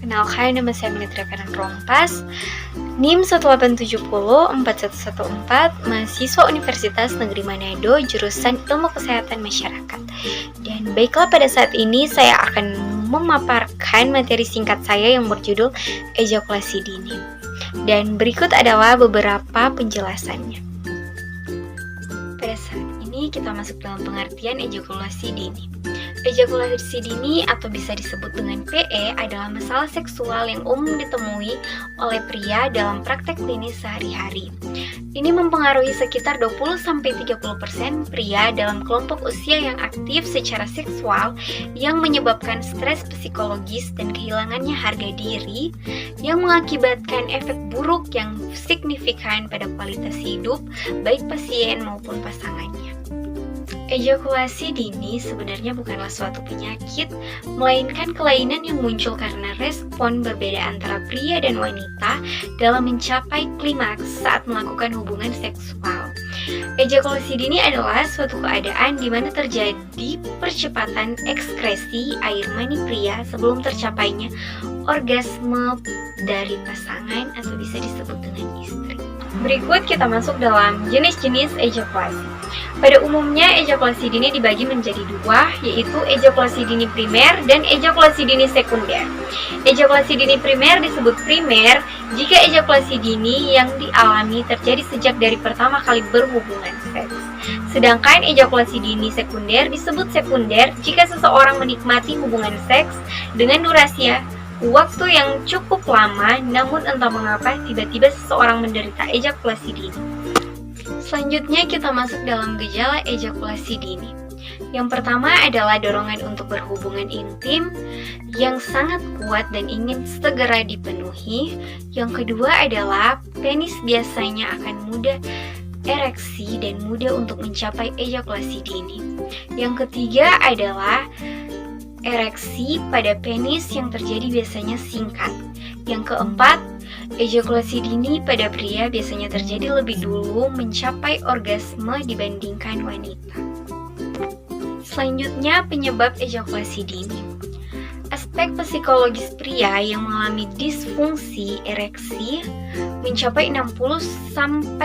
Kenalkan, nama saya Melitra Karan Rompas, NIM 187041114, mahasiswa Universitas Negeri Manado, jurusan Ilmu Kesehatan Masyarakat. Dan baiklah, pada saat ini saya akan memaparkan materi singkat saya yang berjudul ejakulasi dini. Dan berikut adalah beberapa penjelasannya. Pada saat ini kita masuk dalam pengertian ejakulasi dini. Ejakulasi dini atau bisa disebut dengan PE adalah masalah seksual yang umum ditemui oleh pria dalam praktek klinis sehari-hari. Ini mempengaruhi sekitar 20-30% pria dalam kelompok usia yang aktif secara seksual yang menyebabkan stres psikologis dan kehilangannya harga diri yang mengakibatkan efek buruk yang signifikan pada kualitas hidup baik pasien maupun pasangannya. Ejakulasi dini sebenarnya bukanlah suatu penyakit, melainkan kelainan yang muncul karena respon berbeda antara pria dan wanita dalam mencapai klimaks saat melakukan hubungan seksual. Ejakulasi dini adalah suatu keadaan di mana terjadi percepatan ekskresi air mani pria sebelum tercapainya orgasme dari pasangan atau bisa disebut dengan istri. Berikut kita masuk dalam jenis-jenis ejakulasi. Pada umumnya, ejakulasi dini dibagi menjadi dua, yaitu ejakulasi dini primer dan ejakulasi dini sekunder. Ejakulasi dini primer disebut primer jika ejakulasi dini yang dialami terjadi sejak dari pertama kali berhubungan seks. Sedangkan ejakulasi dini sekunder disebut sekunder jika seseorang menikmati hubungan seks dengan durasi waktu yang cukup lama, namun entah mengapa tiba-tiba seseorang menderita ejakulasi dini. Selanjutnya kita masuk dalam gejala ejakulasi dini. Yang pertama adalah dorongan untuk berhubungan intim yang sangat kuat dan ingin segera dipenuhi. Yang kedua adalah penis biasanya akan mudah ereksi dan mudah untuk mencapai ejakulasi dini. Yang ketiga adalah ereksi pada penis yang terjadi biasanya singkat. Yang keempat, ejakulasi dini pada pria biasanya terjadi lebih dulu mencapai orgasme dibandingkan wanita. Selanjutnya, penyebab ejakulasi dini. Aspek psikologis pria yang mengalami disfungsi ereksi mencapai 60-70%.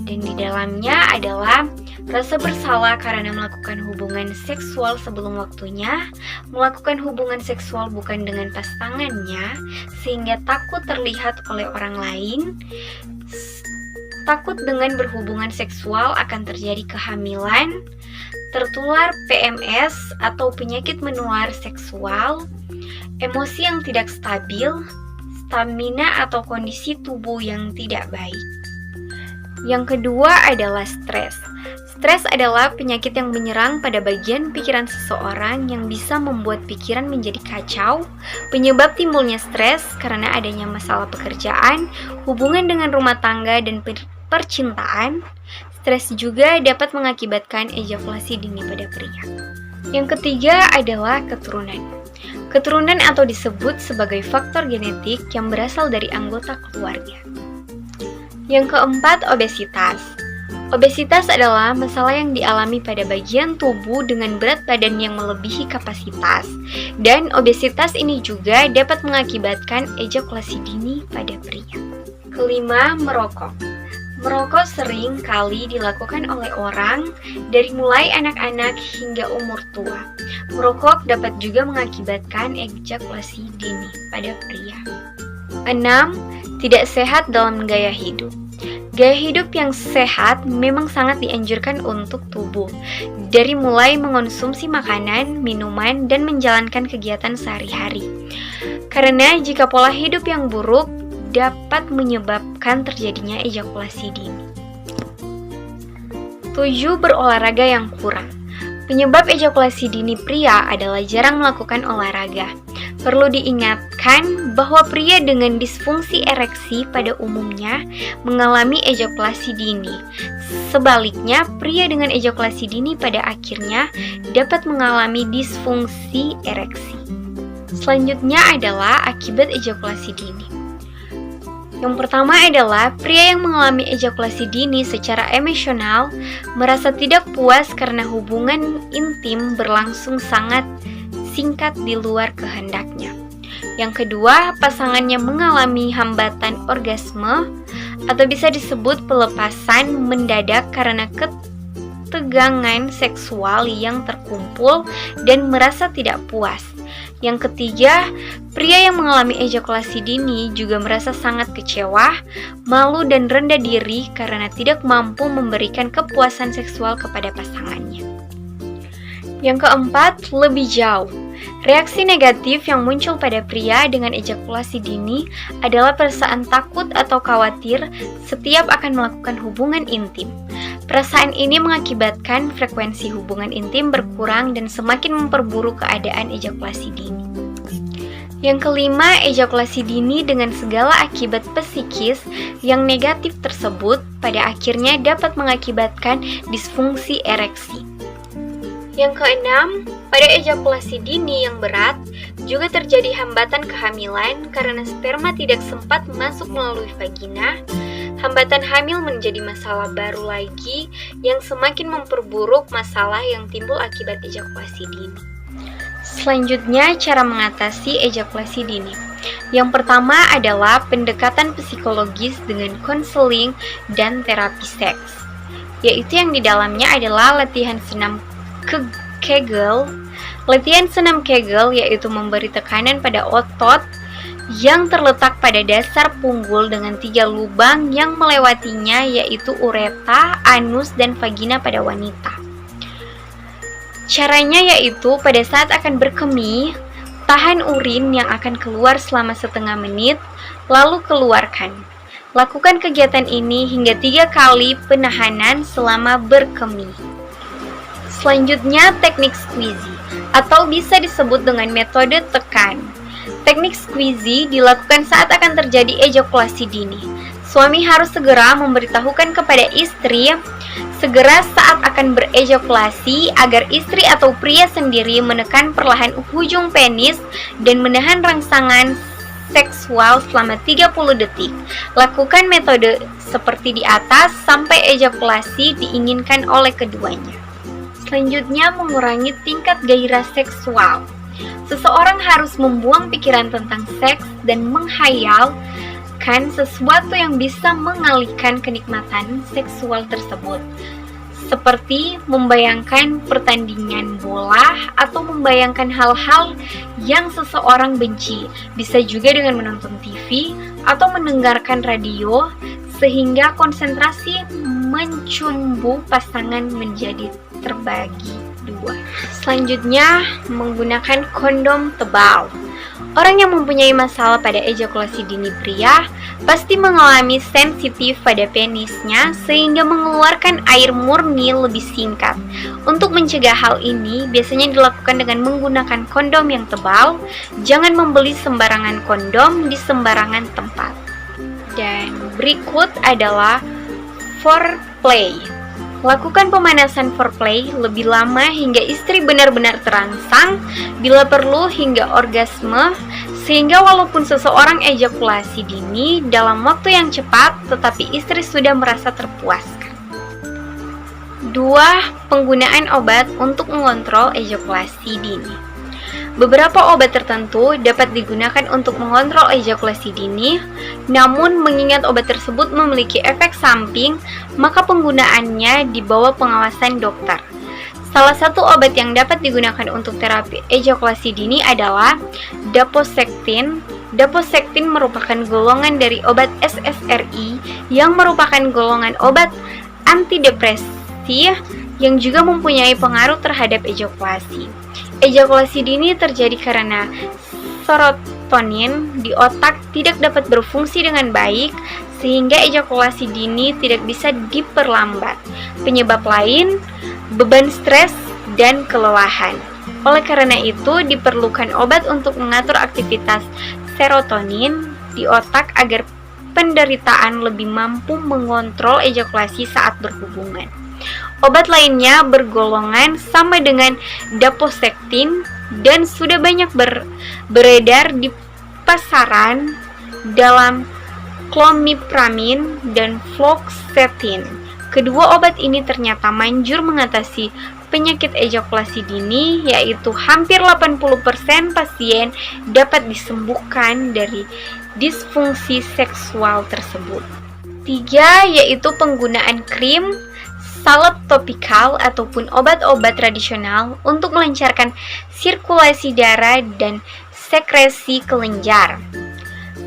Dan di dalamnya adalah rasa bersalah karena melakukan hubungan seksual sebelum waktunya, melakukan hubungan seksual bukan dengan pasangannya, sehingga takut terlihat oleh orang lain, takut dengan berhubungan seksual akan terjadi kehamilan, tertular PMS atau penyakit menular seksual, emosi yang tidak stabil, stamina atau kondisi tubuh yang tidak baik. Yang kedua adalah stres. Stres adalah penyakit yang menyerang pada bagian pikiran seseorang yang bisa membuat pikiran menjadi kacau. Penyebab timbulnya stres karena adanya masalah pekerjaan, hubungan dengan rumah tangga, dan percintaan. Stres juga dapat mengakibatkan ejakulasi dini pada pria. Yang ketiga adalah keturunan. Keturunan atau disebut sebagai faktor genetik yang berasal dari anggota keluarga. Yang keempat, obesitas. Obesitas adalah masalah yang dialami pada bagian tubuh dengan berat badan yang melebihi kapasitas. Dan obesitas ini juga dapat mengakibatkan ejakulasi dini pada pria. Kelima, merokok. Merokok sering kali dilakukan oleh orang dari mulai anak-anak hingga umur tua. Merokok dapat juga mengakibatkan ejakulasi dini pada pria. 6. Tidak sehat dalam gaya hidup. Gaya hidup yang sehat memang sangat dianjurkan untuk tubuh, dari mulai mengonsumsi makanan, minuman, dan menjalankan kegiatan sehari-hari. Karena jika pola hidup yang buruk dapat menyebabkan terjadinya ejakulasi dini. 7. Berolahraga yang kurang. Penyebab ejakulasi dini pria adalah jarang melakukan olahraga. Perlu diingatkan bahwa pria dengan disfungsi ereksi pada umumnya mengalami ejakulasi dini. Sebaliknya, pria dengan ejakulasi dini pada akhirnya dapat mengalami disfungsi ereksi. Selanjutnya adalah akibat ejakulasi dini. Yang pertama adalah pria yang mengalami ejakulasi dini secara emosional merasa tidak puas karena hubungan intim berlangsung sangat singkat di luar kehendaknya. Yang kedua, pasangannya mengalami hambatan orgasme atau bisa disebut pelepasan mendadak karena ketegangan seksual yang terkumpul dan merasa tidak puas. Yang ketiga, pria yang mengalami ejakulasi dini juga merasa sangat kecewa, malu dan rendah diri karena tidak mampu memberikan kepuasan seksual kepada pasangannya. Yang keempat, lebih jauh. Reaksi negatif yang muncul pada pria dengan ejakulasi dini adalah perasaan takut atau khawatir setiap akan melakukan hubungan intim. Perasaan ini mengakibatkan frekuensi hubungan intim berkurang dan semakin memperburuk keadaan ejakulasi dini. Yang kelima, ejakulasi dini dengan segala akibat psikis yang negatif tersebut pada akhirnya dapat mengakibatkan disfungsi ereksi. Yang keenam, pada ejakulasi dini yang berat juga terjadi hambatan kehamilan karena sperma tidak sempat masuk melalui vagina. Hambatan hamil menjadi masalah baru lagi yang semakin memperburuk masalah yang timbul akibat ejakulasi dini. Selanjutnya, cara mengatasi ejakulasi dini. Yang pertama adalah pendekatan psikologis dengan konseling dan terapi seks, yaitu yang di dalamnya adalah latihan senam Kegel. Latihan senam Kegel yaitu memberi tekanan pada otot yang terletak pada dasar punggul dengan 3 lubang yang melewatinya, yaitu ureta, anus, dan vagina pada wanita. Caranya yaitu pada saat akan berkemih, tahan urin yang akan keluar selama setengah menit, lalu keluarkan. Lakukan kegiatan ini hingga 3 kali penahanan selama berkemih. Selanjutnya, teknik squeezy atau bisa disebut dengan metode tekan. Teknik squeezy dilakukan saat akan terjadi ejakulasi dini. Suami harus segera memberitahukan kepada istri segera saat akan berejakulasi agar istri atau pria sendiri menekan perlahan ujung penis dan menahan rangsangan seksual selama 30 detik. Lakukan metode seperti di atas sampai ejakulasi diinginkan oleh keduanya. Selanjutnya, mengurangi tingkat gairah seksual. Seseorang harus membuang pikiran tentang seks dan menghayalkan sesuatu yang bisa mengalihkan kenikmatan seksual tersebut, seperti membayangkan pertandingan bola atau membayangkan hal-hal yang seseorang benci. Bisa juga dengan menonton TV atau mendengarkan radio, sehingga konsentrasi mencumbu pasangan menjadi terbagi 2. Selanjutnya, menggunakan kondom tebal. Orang yang mempunyai masalah pada ejakulasi dini pria pasti mengalami sensitif pada penisnya sehingga mengeluarkan air murni lebih singkat. Untuk mencegah hal ini, biasanya dilakukan dengan menggunakan kondom yang tebal. Jangan membeli sembarangan kondom di sembarangan tempat. Dan berikut adalah foreplay. Lakukan pemanasan foreplay lebih lama hingga istri benar-benar terangsang, bila perlu hingga orgasme, sehingga walaupun seseorang ejakulasi dini dalam waktu yang cepat, tetapi istri sudah merasa terpuaskan. 2. Penggunaan obat untuk mengontrol ejakulasi dini. Beberapa obat tertentu dapat digunakan untuk mengontrol ejakulasi dini, namun mengingat obat tersebut memiliki efek samping, maka penggunaannya di bawah pengawasan dokter. Salah satu obat yang dapat digunakan untuk terapi ejakulasi dini adalah daposektin. Daposektin merupakan golongan dari obat SSRI yang merupakan golongan obat antidepresi yang juga mempunyai pengaruh terhadap ejakulasi. Ejakulasi dini terjadi karena serotonin di otak tidak dapat berfungsi dengan baik, sehingga ejakulasi dini tidak bisa diperlambat. Penyebab lain, beban stres dan kelelahan. Oleh karena itu, diperlukan obat untuk mengatur aktivitas serotonin di otak agar penderitaan lebih mampu mengontrol ejakulasi saat berhubungan. Obat lainnya bergolongan sama dengan daposektin dan sudah banyak beredar di pasaran dalam clomipramin dan fluoxetine. Kedua obat ini ternyata manjur mengatasi penyakit ejakulasi dini, yaitu hampir 80% pasien dapat disembuhkan dari disfungsi seksual tersebut. 3. Yaitu penggunaan krim, salep topikal ataupun obat-obat tradisional untuk melancarkan sirkulasi darah dan sekresi kelenjar.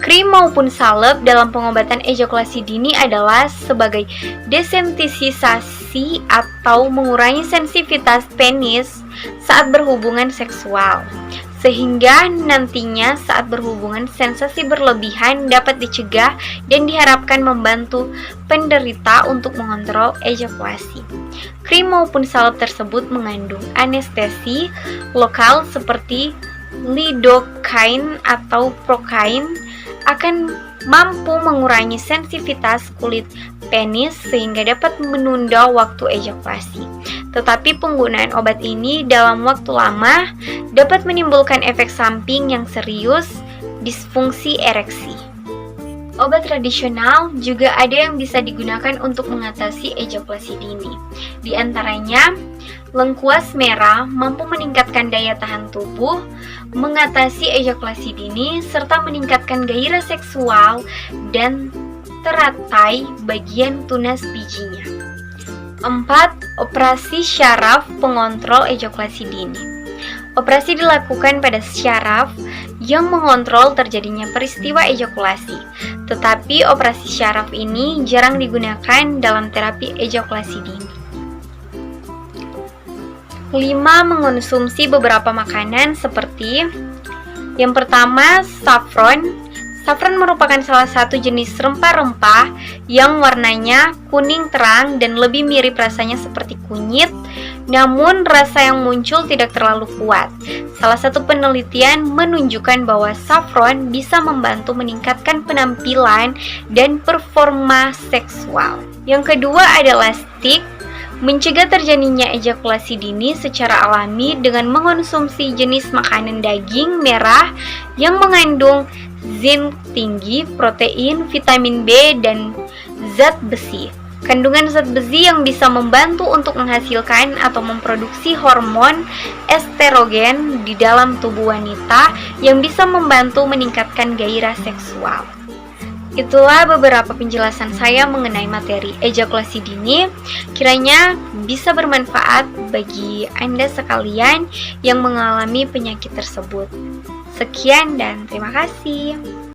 Krim maupun salep dalam pengobatan ejakulasi dini adalah sebagai desensitisasi atau mengurangi sensitivitas penis saat berhubungan seksual, sehingga nantinya saat berhubungan sensasi berlebihan dapat dicegah dan diharapkan membantu penderita untuk mengontrol ejakulasi. Krim maupun salep tersebut mengandung anestesi lokal seperti lidocaine atau procaine, akan mampu mengurangi sensitivitas kulit penis sehingga dapat menunda waktu ejakulasi. Tetapi penggunaan obat ini dalam waktu lama dapat menimbulkan efek samping yang serius, disfungsi ereksi. Obat tradisional juga ada yang bisa digunakan untuk mengatasi ejakulasi dini. Di antaranya, lengkuas merah mampu meningkatkan daya tahan tubuh, mengatasi ejakulasi dini, serta meningkatkan gairah seksual dan teratai bagian tunas bijinya. 4. Operasi syaraf pengontrol ejakulasi dini. Operasi dilakukan pada syaraf yang mengontrol terjadinya peristiwa ejakulasi. Tetapi operasi syaraf ini jarang digunakan dalam terapi ejakulasi dini. 5. Mengonsumsi beberapa makanan seperti yang pertama, saffron. Saffron merupakan salah satu jenis rempah-rempah yang warnanya kuning terang dan lebih mirip rasanya seperti kunyit, namun rasa yang muncul tidak terlalu kuat. Salah satu penelitian menunjukkan bahwa saffron bisa membantu meningkatkan penampilan dan performa seksual. Yang kedua adalah steak. Mencegah terjadinya ejakulasi dini secara alami dengan mengonsumsi jenis makanan daging merah yang mengandung zinc tinggi, protein, vitamin B, dan zat besi. Kandungan zat besi yang bisa membantu untuk menghasilkan atau memproduksi hormon estrogen di dalam tubuh wanita yang bisa membantu meningkatkan gairah seksual. Itulah beberapa penjelasan saya mengenai materi ejakulasi dini. Kiranya bisa bermanfaat bagi Anda sekalian yang mengalami penyakit tersebut. Sekian dan terima kasih.